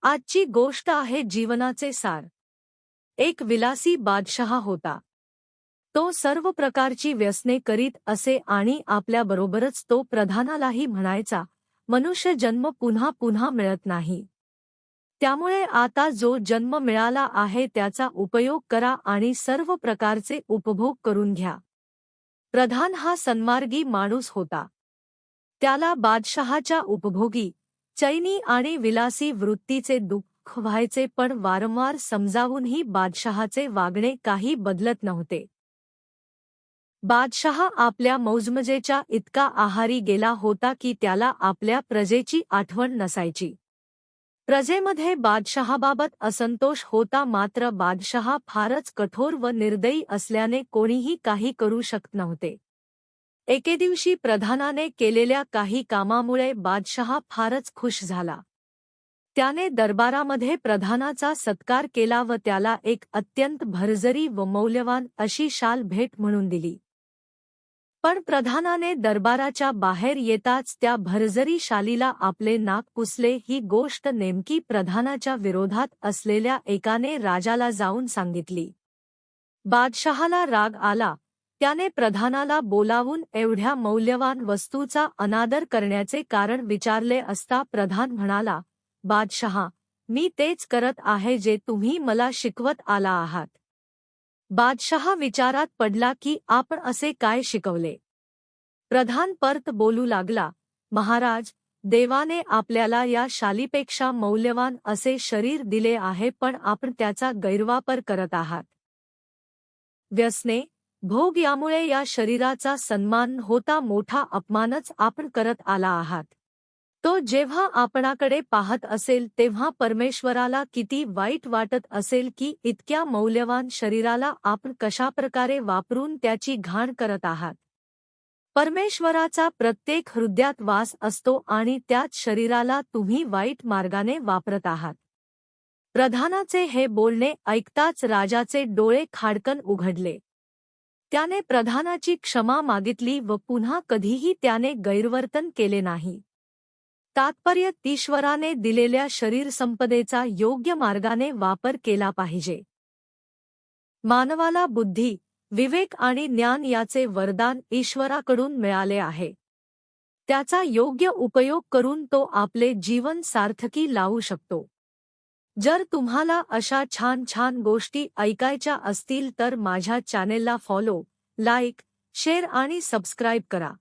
आजची गोष्ट आहे जीवनाचे सार। एक विलासी बादशहा होता। तो सर्व प्रकारची व्यसने करीत असे आणि आपल्याबरोबरच तो प्रधानालाही म्हणायचा, मनुष्य जन्म पुन्हा पुन्हा मिळत नाही। त्यामुळे आता जो जन्म मिळाला आहे त्याचा उपयोग करा आणि सर्व प्रकारचे उपभोग करून घ्या। प्रधान हा सन्मार्गी माणूस होता। त्याला बादशहाच्या उपभोगी, चैनी आणि विलासी वृत्तीचे दुःख व्हायचे, पण वारंवार समजावूनही बादशहाचे वागणे काही बदलत नव्हते। बादशहा आपल्या मौजमजेच्या इतका आहारी गेला होता की त्याला आपल्या प्रजेची आठवण नसायची। प्रजेमध्ये बादशहाबाबत असंतोष होता, मात्र बादशहा फारच कठोर व निर्दयी असल्याने कोणीही काही करू शकत नव्हते। एके दिवशी प्रधानाने केलेल्या काही कामामुळे बादशहा फारच खुश झाला। त्याने दरबारामध्ये प्रधानाचा सत्कार केला व त्याला एक अत्यंत भरजरी व मौल्यवान अशी शाल भेट म्हणून दिली। पण प्रधानाने दरबाराच्या बाहेर येताच त्या भरजरी शालीला आपले नाक पुसले। ही गोष्ट नेमकी प्रधानाच्या विरोधात असलेल्या एकाने राजाला जाऊन सांगितली। बादशहाला राग आला। त्याने प्रधानाला बोलावून एवढ्या मौल्यवान वस्तूचा अनादर करण्याचे कारण विचारले असता प्रधान म्हणाला, बादशहा, मी तेच करत आहे जे तुम्ही मला शिकवत आला आहात। बादशहा विचारात पडला की आपण असे काय शिकवले। प्रधान परत बोलू लागला, महाराज, देवाने आपल्याला या शालीपेक्षा मौल्यवान असे शरीर दिले आहे, पण आपण त्याचा गैरवापर करत आहात। व्यसने, भोग यामुळे या शरीराचा सन्मान होता मोठा अपमानच आपण करत आला आहात। तो जेव्हा आपणाकडे पाहत असेल तेव्हा परमेश्वराला किती वाईट वाटत असेल की इतक्या मौल्यवान शरीराला आपण कशाप्रकारे वापरून त्याची घाण करत आहात। परमेश्वराचा प्रत्येक हृदयात वास असतो आणि त्याच शरीराला तुम्ही वाईट मार्गाने वापरत आहात। प्रधानाचे हे बोलणे ऐकताच राजाचे डोळे खाडकन उघडले। त्याने प्रधानाची क्षमा मागितली व पुन्हा कधीही त्याने गैरवर्तन केले नाही। तात्पर्य, ईश्वराने दिलेल्या शरीरसंपदेचा योग्य मार्गाने वापर केला पाहिजे। मानवाला बुद्धी, विवेक आणि ज्ञान याचे वरदान ईश्वराकडून मिळाले आहे। त्याचा योग्य उपयोग करून तो आपले जीवन सार्थकी लावू शकतो। जर तुम्हाला अशा छान छान गोष्टी ऐकायच्या असतील तर माझ्या चॅनेलला फॉलो, लाईक, शेअर आणि सबस्क्राईब करा।